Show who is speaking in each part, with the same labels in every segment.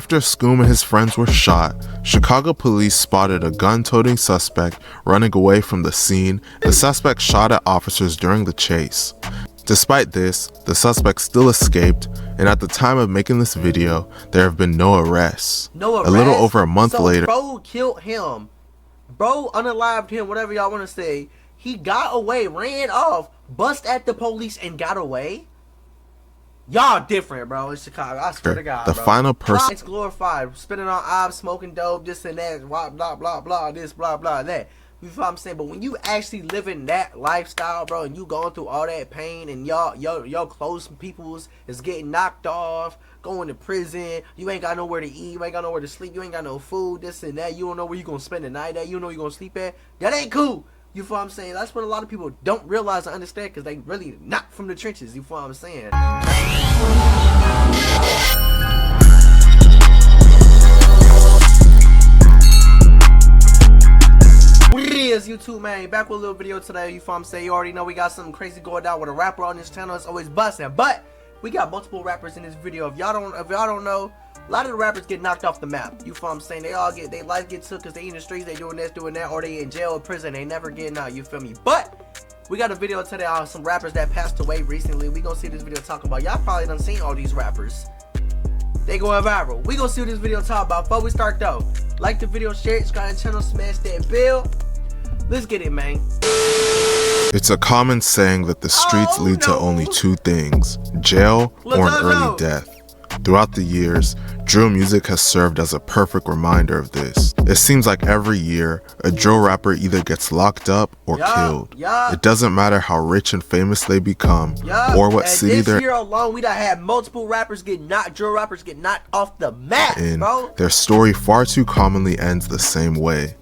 Speaker 1: After Scoom and his friends were shot, Chicago police spotted a gun-toting suspect running away from the scene. The suspect shot at officers during the chase. Despite this, the suspect still escaped, and at the time of making this video, there have been no arrests. A little over a month later,
Speaker 2: bro killed him. Bro unalived him, whatever y'all want to say. He got away, ran off, bust at the police, and got away. Y'all different, bro, in Chicago. I swear to God,
Speaker 1: the
Speaker 2: bro.
Speaker 1: final person.
Speaker 2: It's glorified. Spinning on ops, smoking dope, this and that, blah, blah, blah, blah, this, blah, blah, that. You feel what I'm saying? But when you actually living that lifestyle, bro, and you going through all that pain, and your close peoples is getting knocked off, going to prison, you ain't got nowhere to eat, you ain't got nowhere to sleep, you ain't got no food, this and that, you don't know where you gonna spend the night at, you don't know where you gonna sleep at, that ain't cool. You feel what I'm saying? That's what a lot of people don't realize or understand, because they really not from the trenches. You feel what I'm saying? What it is, YouTube, man? Back with a little video today. You feel what I'm saying? You already know we got something crazy going down with a rapper on this channel. It's always busting, but we got multiple rappers in this video. If y'all don't know, a lot of the rappers get knocked off the map. You feel what I'm saying? They life get took because they in the streets, they doing this, doing that, or they in jail or prison. They never getting out. You feel me? But we got a video today on some rappers that passed away recently. We gonna see this video talking about. Y'all probably done seen all these rappers. They going viral. We gonna see what this video talk about. Before we start though, like the video, share it, subscribe to the channel, smash that bell. Let's get it, man.
Speaker 1: It's a common saying that the streets lead to only two things: jail or an early death. Throughout the years, drill music has served as a perfect reminder of this. It seems like every year, a drill rapper either gets locked up or killed. It doesn't matter how rich and famous they become, or what city they're in.
Speaker 2: This year alone, we done had multiple rappers drill rappers get knocked off the map, bro.
Speaker 1: Their story far too commonly ends the same way.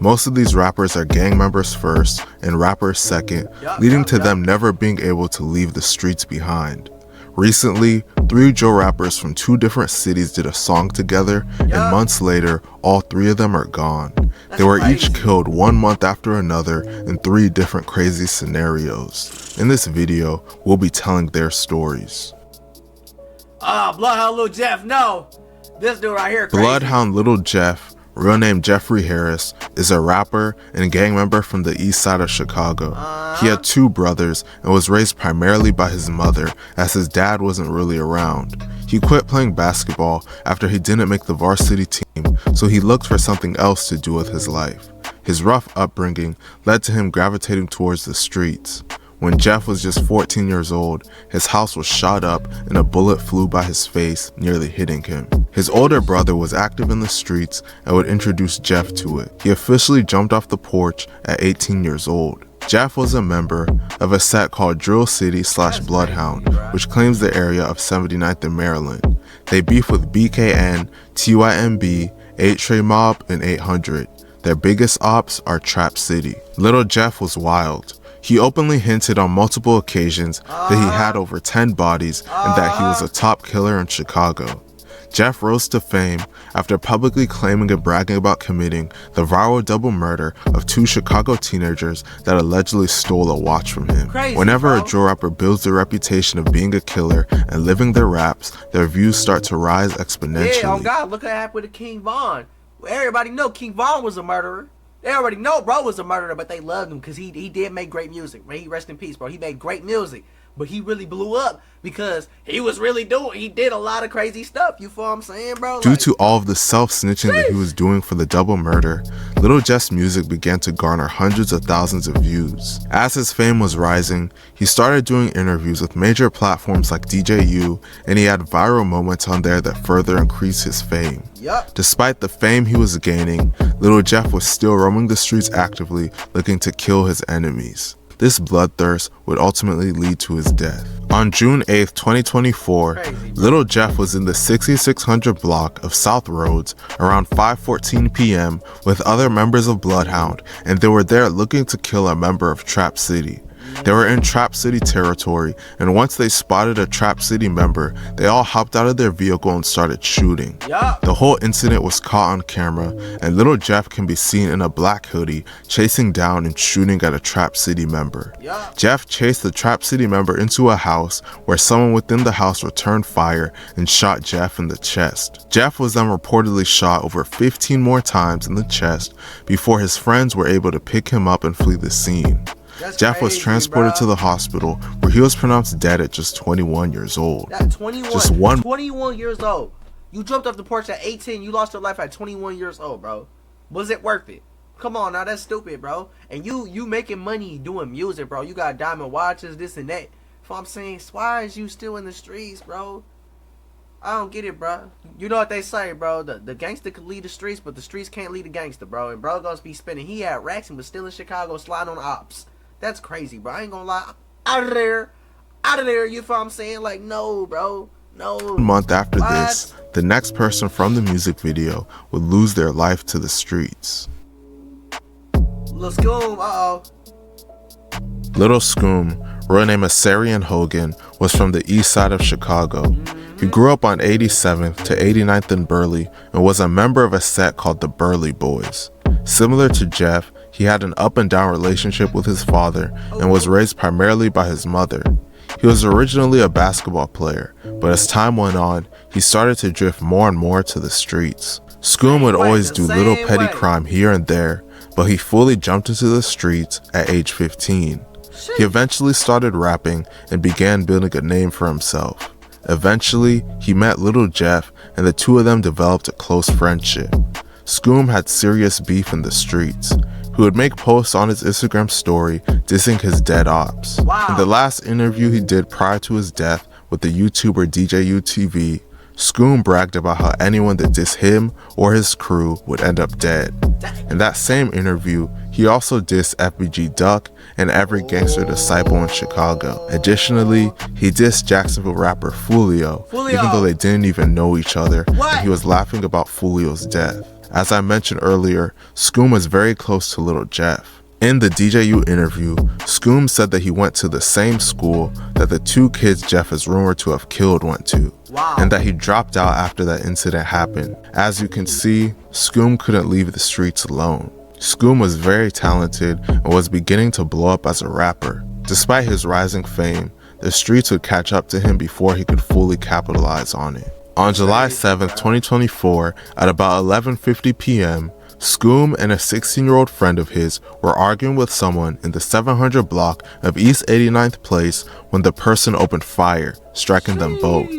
Speaker 1: Most of these rappers are gang members first and rappers second, leading to them never being able to leave the streets behind. Recently, 3 drill rappers from 2 different cities did a song together, and months later, all 3 of them are gone. They were each killed 1 month after another in 3 different crazy scenarios. In this video, we'll be telling their stories.
Speaker 2: Bloodhound Lil Jeff, no! This dude right here crazy.
Speaker 1: Bloodhound Lil Jeff, real name Jeffrey Harris, is a rapper and gang member from the east side of Chicago. He had 2 brothers and was raised primarily by his mother, as his dad wasn't really around. He quit playing basketball after he didn't make the varsity team, so he looked for something else to do with his life. His rough upbringing led to him gravitating towards the streets. When Jeff was just 14 years old, his house was shot up and a bullet flew by his face, nearly hitting him. His older brother was active in the streets and would introduce Jeff to it. He officially jumped off the porch at 18 years old. Jeff was a member of a set called Drill City / Bloodhound, which claims the area of 79th in Maryland. They beef with BKN, TYMB, 8 Trey Mob, and 800. Their biggest ops are Trap City. Little Jeff was wild. He openly hinted on multiple occasions that he had over 10 bodies and that he was a top killer in Chicago. Jeff rose to fame after publicly claiming and bragging about committing the viral double murder of 2 Chicago teenagers that allegedly stole a watch from him. Whenever a drill rapper builds the reputation of being a killer and living their raps, their views start to rise exponentially.
Speaker 2: Yeah, oh God, look what happened with King Von. Everybody know King Von was a murderer. They already know bro was a murderer, but they loved him because he did make great music. May he rest in peace, bro. He made great music. But he really blew up because he did a lot of crazy stuff. You feel what I'm saying, bro?
Speaker 1: Due to all of the self-snitching that he was doing for the double murder, Lil Jeff's music began to garner hundreds of thousands of views. As his fame was rising, he started doing interviews with major platforms like DJU, and he had viral moments on there that further increased his fame. Despite the fame he was gaining, Lil Jeff was still roaming the streets actively, looking to kill his enemies. This bloodthirst would ultimately lead to his death. On June 8th, 2024, Lil Jeff was in the 6600 block of South Roads around 5:14 p.m. with other members of Bloodhound, and they were there looking to kill a member of Trap City. They were in Trap City territory, and once they spotted a Trap City member, they all hopped out of their vehicle and started shooting. The whole incident was caught on camera, and Lil Jeff can be seen in a black hoodie chasing down and shooting at a Trap City member. Jeff chased the Trap City member into a house where someone within the house returned fire and shot Jeff in the chest. Jeff was then reportedly shot over 15 more times in the chest before his friends were able to pick him up and flee the scene. Jeff was transported to the hospital where he was pronounced dead at just 21 years old.
Speaker 2: 21 years old. You jumped off the porch at 18, you lost your life at 21 years old, bro. Was it worth it? Come on now, that's stupid, bro. And you making money doing music, bro. You got diamond watches, this and that. So I'm saying, why is you still in the streets, bro? I don't get it, bro. You know what they say, bro. The gangster can lead the streets, but the streets can't lead the gangster, bro. And bro gonna be spending. He had racks and was still in Chicago sliding on ops. That's crazy, bro. I ain't gonna lie. Out of there. You feel what I'm saying? Like, no, bro. No.
Speaker 1: A month after this, the next person from the music video would lose their life to the streets.
Speaker 2: Lil Scoom,
Speaker 1: Lil Scoom, real name is Sarian Hogan, was from the east side of Chicago. He grew up on 87th to 89th in Burley and was a member of a set called the Burley Boys. Similar to Jeff, he had an up and down relationship with his father and was raised primarily by his mother. He was originally a basketball player, but as time went on, he started to drift more and more to the streets. Scoom would always do little petty crime here and there, but he fully jumped into the streets at age 15. He eventually started rapping and began building a name for himself. Eventually, he met Lil Jeff and the two of them developed a close friendship. Scoom had serious beef in the streets. He would make posts on his Instagram story dissing his dead ops. In the last interview he did prior to his death with the YouTuber DJUTV, Scoom bragged about how anyone that dissed him or his crew would end up dead. In that same interview, he also dissed FBG Duck and every gangster disciple in Chicago. Additionally, he dissed Jacksonville rapper Foolio, even though they didn't even know each other, and he was laughing about Foolio's death. As I mentioned earlier, Scoom was very close to Lil Jeff. In the DJU interview, Scoom said that he went to the same school that the two kids Jeff is rumored to have killed went to, and that he dropped out after that incident happened. As you can see, Scoom couldn't leave the streets alone. Scoom was very talented and was beginning to blow up as a rapper. Despite his rising fame, the streets would catch up to him before he could fully capitalize on it. On July 7th, 2024, at about 11:50 p.m., Scoom and a 16-year-old friend of his were arguing with someone in the 700 block of East 89th Place when the person opened fire, striking them both.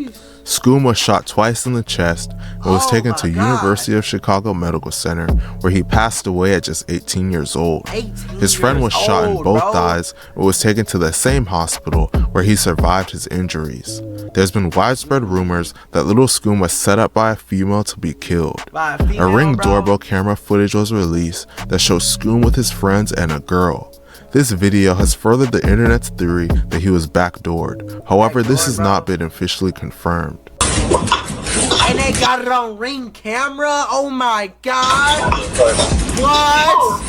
Speaker 1: Scoom was shot twice in the chest and was taken to University of Chicago Medical Center, where he passed away at just 18 years old. His friend was shot in both thighs and was taken to the same hospital where he survived his injuries. There's been widespread rumors that Lil Scoom was set up by a female to be killed. A Ring doorbell camera footage was released that shows Scoom with his friends and a girl. This video has furthered the internet's theory that he was backdoored. However, this has not been officially confirmed.
Speaker 2: And they got it on Ring camera? Oh my god! What?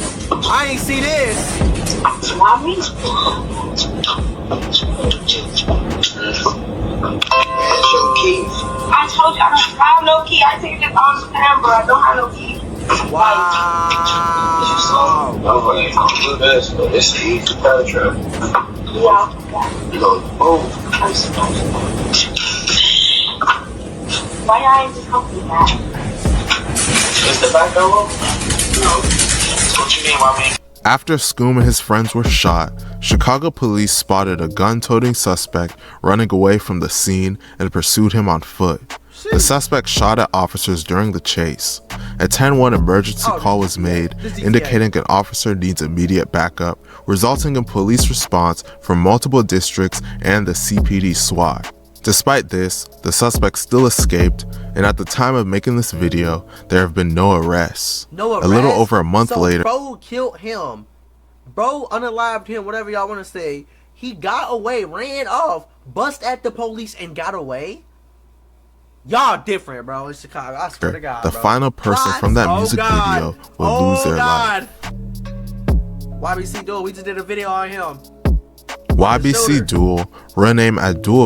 Speaker 2: I ain't see this.
Speaker 3: I told you I don't have no key. I take it on the camera. I don't have no key.
Speaker 2: Wow.
Speaker 3: It's easy to penetrate. Yeah. You know, boom. Why y'all ain't just helping me back? Is the back door? No. What you mean, mommy?
Speaker 1: After Scoom and his friends were shot, Chicago police spotted a gun-toting suspect running away from the scene and pursued him on foot. The suspect shot at officers during the chase. A 10-1 emergency call was made, indicating an officer needs immediate backup, resulting in police response from multiple districts and the CPD SWAT. Despite this, the suspect still escaped, and at the time of making this video, there have been no arrests. A little over a month later,
Speaker 2: bro killed him. Bro unalived him, whatever y'all want to say. He got away, ran off, bust at the police, and got away. Y'all different, bro, in Chicago. I swear to God,
Speaker 1: the final person from that music video will lose their life.
Speaker 2: YBC Dul, we just did a video on him.
Speaker 1: YBC Dul, real name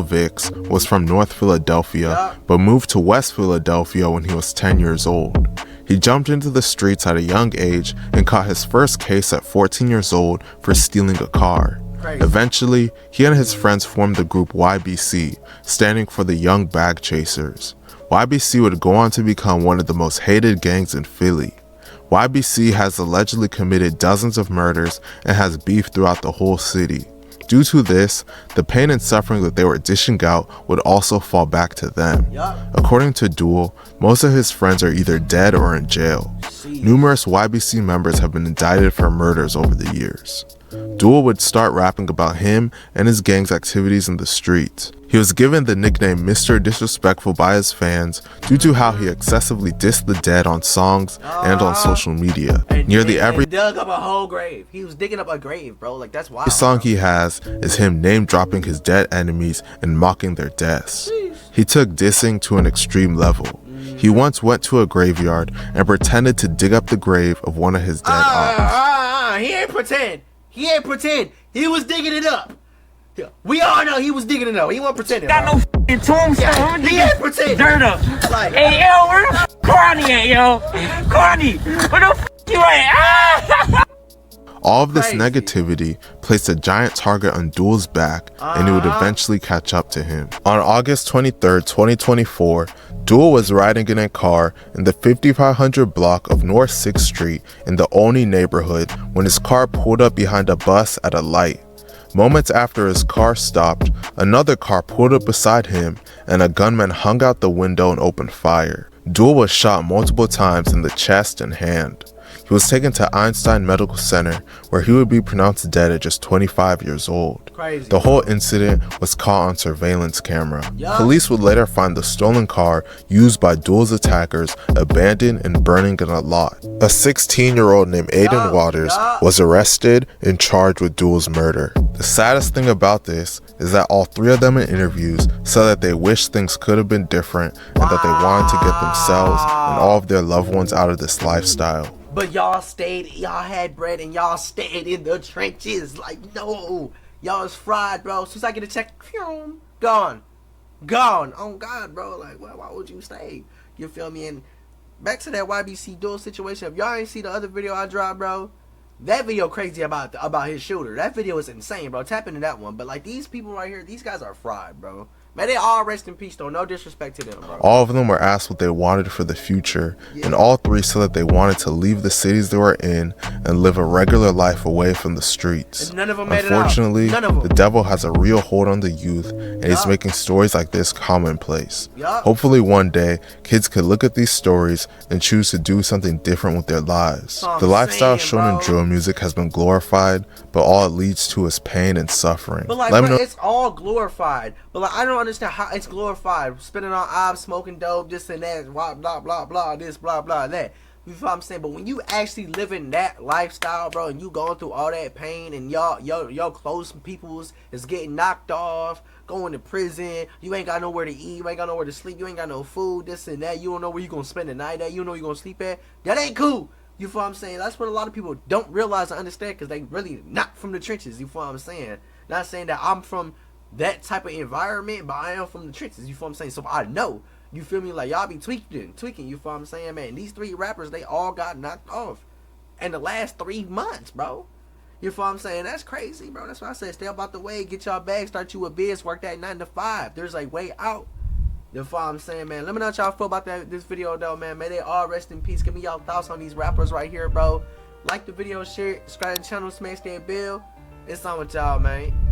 Speaker 1: Vix, was from North Philadelphia, but moved to West Philadelphia when he was 10 years old. He jumped into the streets at a young age and caught his first case at 14 years old for stealing a car.
Speaker 2: Crazy.
Speaker 1: Eventually, he and his friends formed the group YBC, standing for the Young Bag Chasers. YBC would go on to become one of the most hated gangs in Philly. YBC has allegedly committed dozens of murders and has beef throughout the whole city. Due to this, the pain and suffering that they were dishing out would also fall back to them. According to Dul, most of his friends are either dead or in jail. Numerous YBC members have been indicted for murders over the years. Dul would start rapping about him and his gang's activities in the streets. He was given the nickname Mr. Disrespectful by his fans due to how he excessively dissed the dead on songs and on social media. Nearly every
Speaker 2: dug up a whole grave. He was digging up a grave, bro. Like, that's wild.
Speaker 1: song he has is him name dropping his dead enemies and mocking their deaths. He took dissing to an extreme level. He once went to a graveyard and pretended to dig up the grave of one of his dead aunts.
Speaker 2: He ain't pretend. He ain't pretend. He was digging it up. We all know he was digging it up. He wasn't pretending.
Speaker 4: Got no f***ing tombstone.
Speaker 2: He ain't pretending.
Speaker 4: Dirt up.
Speaker 2: Like,
Speaker 4: hey, yo, where the f*** Carney at, yo? Carney, where the f*** you at? Ah!
Speaker 1: All of this negativity placed a giant target on Dul's back, and it would eventually catch up to him. On August 23rd, 2024, Dul was riding in a car in the 5500 block of North 6th Street in the Olney neighborhood when his car pulled up behind a bus at a light. Moments after his car stopped, another car pulled up beside him, and a gunman hung out the window and opened fire. Dul was shot multiple times in the chest and hand. He was taken to Einstein Medical Center, where he would be pronounced dead at just 25 years old.
Speaker 2: Crazy.
Speaker 1: The whole incident was caught on surveillance camera. Police would later find the stolen car used by Dul's attackers abandoned and burning in a lot. A 16-year-old named Aiden Waters was arrested and charged with Dul's murder. The saddest thing about this is that all three of them in interviews said that they wish things could have been different and that they wanted to get themselves and all of their loved ones out of this lifestyle.
Speaker 2: But y'all stayed, y'all had bread and y'all stayed in the trenches. Like, no, y'all is fried, bro. As soon as I get a check, gone. Oh God, bro. Like, why would you stay? You feel me? And back to that YBC Dul situation. If y'all ain't see the other video I dropped, bro, that video crazy about his shooter. That video is insane, bro. Tap into that one. But like, these people right here, these guys are fried, bro. Man, they all rest in peace, though. No disrespect to them, bro.
Speaker 1: All of them were asked what they wanted for the future, and all three said that they wanted to leave the cities they were in and live a regular life away from the streets.
Speaker 2: And none of them made it out.
Speaker 1: Unfortunately,
Speaker 2: None of them.
Speaker 1: the devil has a real hold on the youth, and he's making stories like this commonplace. Hopefully one day, kids could look at these stories and choose to do something different with their lives. The lifestyle shown in drill music has been glorified, but all it leads to is pain and suffering.
Speaker 2: But like, bro, it's all glorified. But like, I don't understand how it's glorified. Spending on obs, smoking dope, this and that, blah blah blah blah, this blah blah that. You feel what I'm saying? But when you actually living that lifestyle, bro, and you going through all that pain, and your close peoples is getting knocked off, going to prison, you ain't got nowhere to eat, you ain't got nowhere to sleep, you ain't got no food, this and that, you don't know where you gonna spend the night at, you don't know where you gonna sleep at. That ain't cool. You feel what I'm saying? That's what a lot of people don't realize and understand, because they really not from the trenches. You feel what I'm saying? Not saying that I'm from that type of environment, but I am from the trenches. You feel what I'm saying? So I know. You feel me? Like, y'all be tweaking. You feel what I'm saying, man? These three rappers, they all got knocked off in the last 3 months, bro. You feel what I'm saying? That's crazy, bro. That's why I said stay up out the way, get y'all bag, start you a biz, work that 9 to 5. There's a way out. You feel what I'm saying, man? Let me know what y'all feel about this video, though, man. May they all rest in peace. Give me y'all thoughts on these rappers right here, bro. Like the video, share it, subscribe to the channel, smash that bell. It's on with y'all, man.